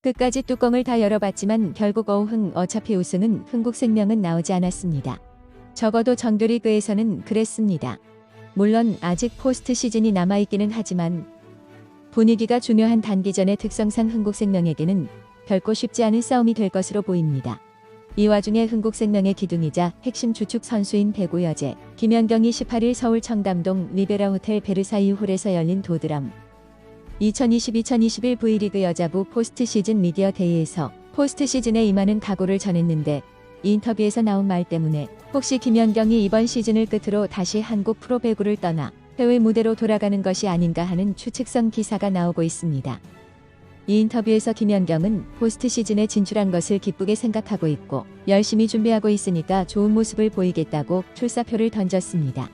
끝까지 뚜껑을 다 열어봤지만 결국 어차피 우승은 흥국생명은 나오지 않았습니다. 적어도 정규리그에서는 그랬습니다. 물론 아직 포스트 시즌이 남아있기는 하지만 분위기가 중요한 단기전의 특성상 흥국생명에게는 결코 쉽지 않은 싸움이 될 것으로 보입니다. 이 와중에 흥국생명의 기둥이자 핵심 주축 선수인 배구 여제 김연경이 18일 서울 청담동 리베라 호텔 베르사유 홀에서 열린 도드람 2020-2021 V리그 여자부 포스트 시즌 미디어 데이에서 포스트 시즌에 임하는 각오를 전했는데 이 인터뷰에서 나온 말 때문에 혹시 김연경이 이번 시즌을 끝으로 다시 한국 프로배구를 떠나 해외 무대로 돌아가는 것이 아닌가 하는 추측성 기사가 나오고 있습니다. 이 인터뷰에서 김연경은 포스트 시즌에 진출한 것을 기쁘게 생각하고 있고 열심히 준비하고 있으니까 좋은 모습을 보이겠다고 출사표를 던졌습니다.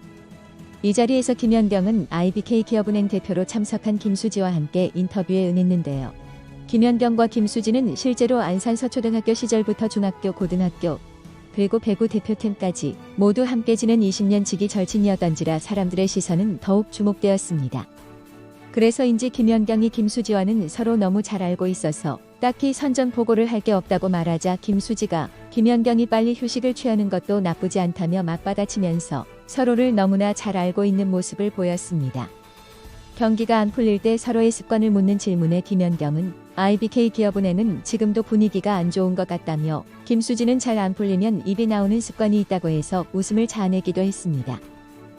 이 자리에서 김연경은 IBK 기업은행 대표로 참석한 김수지와 함께 인터뷰에 응했는데요. 김연경과 김수지는 실제로 안산서초등학교 시절부터 중학교, 고등학교, 그리고 배구 대표팀까지 모두 함께 지낸 20년 지기 절친이었던지라 사람들의 시선은 더욱 주목되었습니다. 그래서인지 김연경이 김수지와는 서로 너무 잘 알고 있어서 딱히 선전포고를 할 게 없다고 말하자 김수지가 김연경이 빨리 휴식을 취하는 것도 나쁘지 않다며 맞받아치면서 서로를 너무나 잘 알고 있는 모습을 보였습니다. 경기가 안 풀릴 때 서로의 습관을 묻는 질문에 김연경은 IBK 기업은행은 지금도 분위기가 안 좋은 것 같다며 김수지는 잘 안 풀리면 입이 나오는 습관이 있다고 해서 웃음을 자아내기도 했습니다.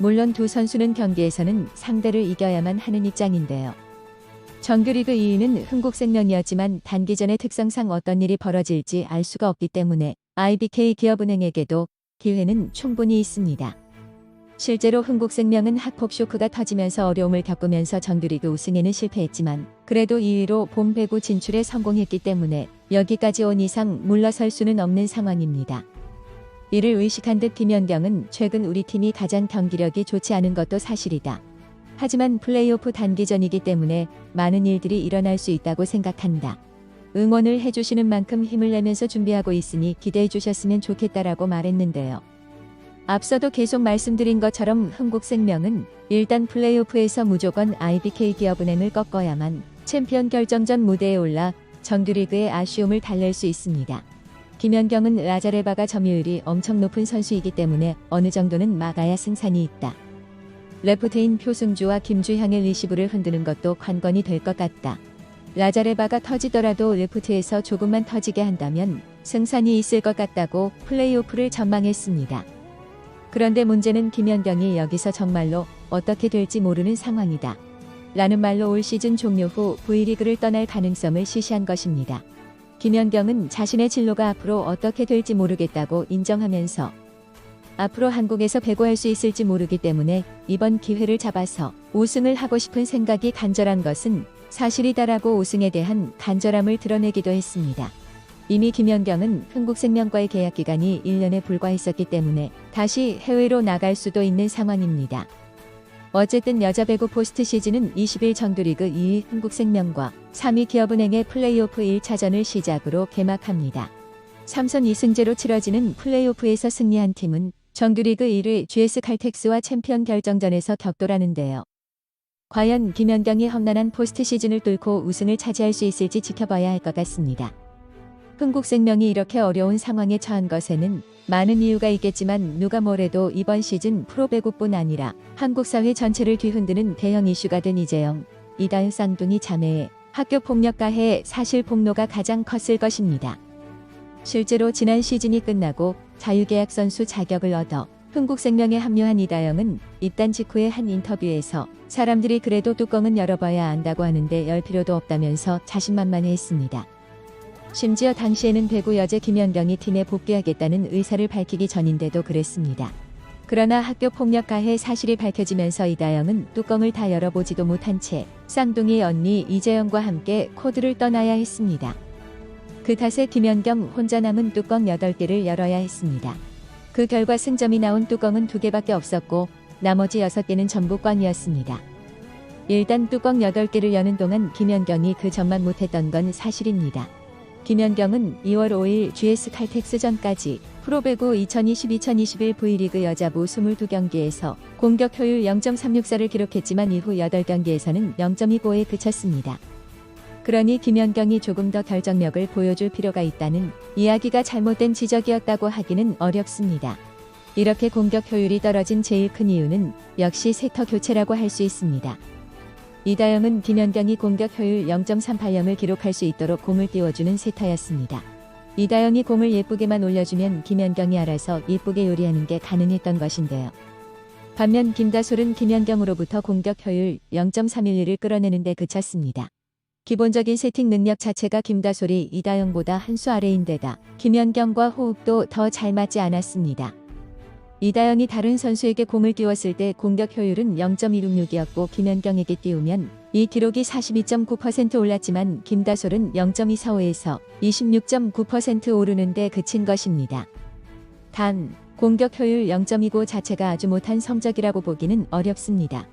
물론 두 선수는 경기에서는 상대를 이겨야만 하는 입장인데요. 정규리그 2위는 흥국생명이었지만 단기전의 특성상 어떤 일이 벌어질지 알 수가 없기 때문에 IBK 기업은행에게도 기회는 충분히 있습니다. 실제로 흥국생명은 학폭 쇼크가 터지면서 어려움을 겪으면서 정규리그 우승에는 실패했지만 그래도 2위로 본 배구 진출에 성공했기 때문에 여기까지 온 이상 물러설 수는 없는 상황입니다. 이를 의식한 듯 김연경은 최근 우리 팀이 가장 경기력이 좋지 않은 것도 사실이다. 하지만 플레이오프 단기전이기 때문에 많은 일들이 일어날 수 있다고 생각한다. 응원을 해주시는 만큼 힘을 내면서 준비하고 있으니 기대해 주셨으면 좋겠다라고 말했는데요. 앞서도 계속 말씀드린 것처럼 흥국생명은 일단 플레이오프에서 무조건 IBK 기업은행을 꺾어야만 챔피언 결정전 무대에 올라 정규리그의 아쉬움을 달랠 수 있습니다. 김연경은 라자레바가 점유율이 엄청 높은 선수이기 때문에 어느 정도는 막아야 승산이 있다. 레프트인 표승주와 김주향의 리시브를 흔드는 것도 관건이 될 것 같다. 라자레바가 터지더라도 레프트에서 조금만 터지게 한다면 승산이 있을 것 같다고 플레이오프를 전망했습니다. 그런데 문제는 김연경이 여기서 정말로 어떻게 될지 모르는 상황이다. 라는 말로 올 시즌 종료 후 V리그를 떠날 가능성을 시시한 것입니다. 김연경은 자신의 진로가 앞으로 어떻게 될지 모르겠다고 인정하면서 앞으로 한국에서 배구할 수 있을지 모르기 때문에 이번 기회를 잡아서 우승을 하고 싶은 생각이 간절한 것은 사실이다라고 우승에 대한 간절함을 드러내기도 했습니다. 이미 김연경은 흥국생명과의 계약 기간이 1년에 불과했었기 때문에 다시 해외로 나갈 수도 있는 상황입니다. 어쨌든 여자 배구 포스트 시즌은 20일 정규리그 2위 흥국생명과 3위 기업은행의 플레이오프 1차전을 시작으로 개막합니다. 3선 2승제로 치러지는 플레이오프에서 승리한 팀은 정규리그 1위 GS 칼텍스와 챔피언 결정전에서 격돌하는데요. 과연 김연경이 험난한 포스트 시즌을 뚫고 우승을 차지할 수 있을지 지켜봐야 할 것 같습니다. 흥국생명이 이렇게 어려운 상황에 처한 것에는 많은 이유가 있겠지만 누가 뭐래도 이번 시즌 프로배구뿐 아니라 한국 사회 전체를 뒤흔드는 대형 이슈가 된 이재영, 이다은 쌍둥이 자매의 학교폭력 가해 사실 폭로가 가장 컸을 것입니다. 실제로 지난 시즌이 끝나고 자유계약 선수 자격을 얻어 흥국생명에 합류한 이다영은 입단 직후의 한 인터뷰에서 사람들이 그래도 뚜껑은 열어봐야 안다고 하는데 열 필요도 없다면서 자신만만해했습니다. 심지어 당시에는 배구 여제 김연경이 팀에 복귀하겠다는 의사를 밝히기 전인데도 그랬습니다. 그러나 학교 폭력 가해 사실이 밝혀지면서 이다영은 뚜껑을 다 열어보지도 못한 채 쌍둥이 언니 이재영과 함께 코드를 떠나야 했습니다. 그 탓에 김연경 혼자 남은 뚜껑 8개를 열어야 했습니다. 그 결과 승점이 나온 뚜껑은 2개밖에 없었고 나머지 6개는 전부 꽝이었습니다. 일단 뚜껑 8개를 여는 동안 김연경이 그 전만 못했던 건 사실입니다. 김연경은 2월 5일 GS 칼텍스전까지 프로배구 2020-2021 V리그 여자부 22경기에서 공격 효율 0.364를 기록했지만 이후 8경기에서는 0.25에 그쳤습니다. 그러니 김연경이 조금 더 결정력을 보여줄 필요가 있다는 이야기가 잘못된 지적이었다고 하기는 어렵습니다. 이렇게 공격 효율이 떨어진 제일 큰 이유는 역시 세터 교체라고 할 수 있습니다. 이다영은 김연경이 공격 효율 0.380을 기록할 수 있도록 공을 띄워주는 세터였습니다. 이다영이 공을 예쁘게만 올려주면 김연경이 알아서 예쁘게 요리하는 게 가능했던 것인데요. 반면 김다솔은 김연경으로부터 공격 효율 0.311을 끌어내는 데 그쳤습니다. 기본적인 세팅 능력 자체가 김다솔이 이다영보다 한 수 아래인데다 김연경과 호흡도 더 잘 맞지 않았습니다. 이다영이 다른 선수에게 공을 띄웠을 때 공격 효율은 0.266이었고 김연경에게 띄우면 이 기록이 42.9% 올랐지만 김다솔은 0.245에서 26.9% 오르는 데 그친 것입니다. 단, 공격 효율 0.29 자체가 아주 못한 성적이라고 보기는 어렵습니다.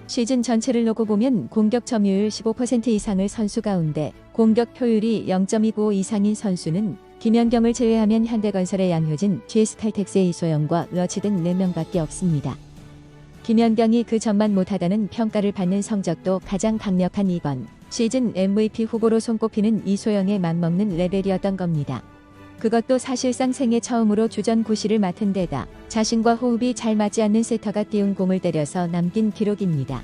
시즌 전체를 놓고 보면 공격 점유율 15% 이상을 선수 가운데 공격 효율이 0.29 이상인 선수는 김연경을 제외하면 현대건설의 양효진, GS칼텍스의 이소영과 러치 등 4명밖에 없습니다. 김연경이 그 전만 못하다는 평가를 받는 성적도 가장 강력한 이번 시즌 MVP 후보로 손꼽히는 이소영에 맞먹는 레벨이었던 겁니다. 그것도 사실상 생애 처음으로 주전 구실을 맡은 데다 자신과 호흡이 잘 맞지 않는 세터가 띄운 공을 때려서 남긴 기록입니다.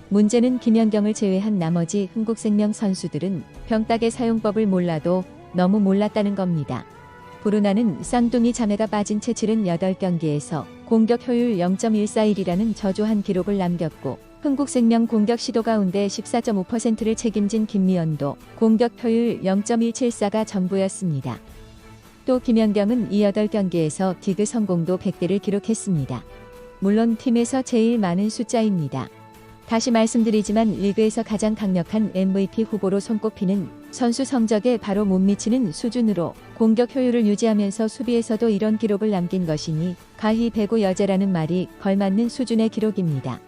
문제는 김연경을 제외한 나머지 흥국생명 선수들은 병따개 사용법을 몰라도 너무 몰랐다는 겁니다. 브루나는 쌍둥이 자매가 빠진 채 치른 8경기에서 공격 효율 0.141이라는 저조한 기록을 남겼고 흥국생명 공격 시도 가운데 14.5%를 책임진 김미연도 공격 효율 0.174가 전부였습니다. 또 김연경은 이 8경기에서 디그 성공도 100대를 기록했습니다. 물론 팀에서 제일 많은 숫자입니다. 다시 말씀드리지만 리그에서 가장 강력한 MVP 후보로 손꼽히는 선수 성적에 바로 못 미치는 수준으로 공격 효율을 유지하면서 수비에서도 이런 기록을 남긴 것이니 가히 배구여제라는 말이 걸맞는 수준의 기록입니다.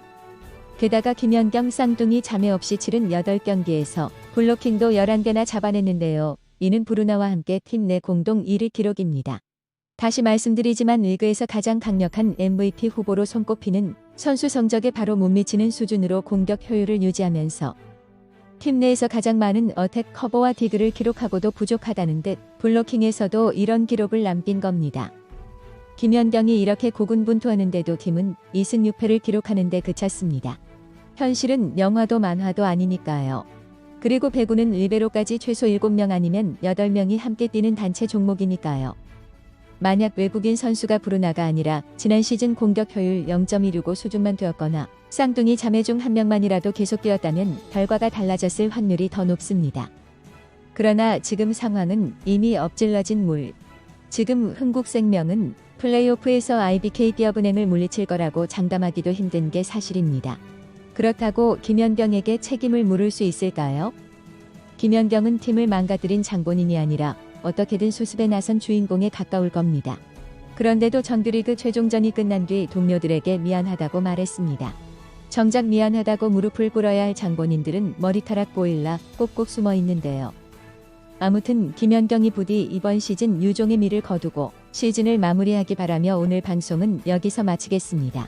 게다가 김연경 쌍둥이 자매 없이 치른 8경기에서 블로킹도 11개나 잡아냈는데요. 이는 브루나와 함께 팀 내 공동 1위 기록입니다. 다시 말씀드리지만 리그에서 가장 강력한 MVP 후보로 손꼽히는 선수 성적에 바로 못 미치는 수준으로 공격 효율을 유지하면서 팀 내에서 가장 많은 어택 커버와 디그를 기록하고도 부족하다는 듯 블로킹에서도 이런 기록을 남긴 겁니다. 김연경이 이렇게 고군분투하는데도 팀은 2승 6패를 기록하는 데 그쳤습니다. 현실은 영화도 만화도 아니니까요. 그리고 배구는 리베로까지 최소 7명 아니면 8명이 함께 뛰는 단체 종목이니까요. 만약 외국인 선수가 브루나가 아니라 지난 시즌 공격 효율 0.165 수준만 되었거나 쌍둥이 자매 중 한 명만이라도 계속 뛰었다면 결과가 달라졌을 확률이 더 높습니다. 그러나 지금 상황은 이미 엎질러진 물. 지금 흥국생명은 플레이오프에서 IBK 기업은행을 물리칠 거라고 장담하기도 힘든 게 사실입니다. 그렇다고 김연경에게 책임을 물을 수 있을까요? 김연경은 팀을 망가뜨린 장본인이 아니라 어떻게든 수습에 나선 주인공에 가까울 겁니다. 그런데도 정규리그 최종전이 끝난 뒤 동료들에게 미안하다고 말했습니다. 정작 미안하다고 무릎을 꿇어야 할 장본인들은 머리카락 보일라 꼭꼭 숨어 있는데요. 아무튼 김연경이 부디 이번 시즌 유종의 미를 거두고 시즌을 마무리하기 바라며 오늘 방송은 여기서 마치겠습니다.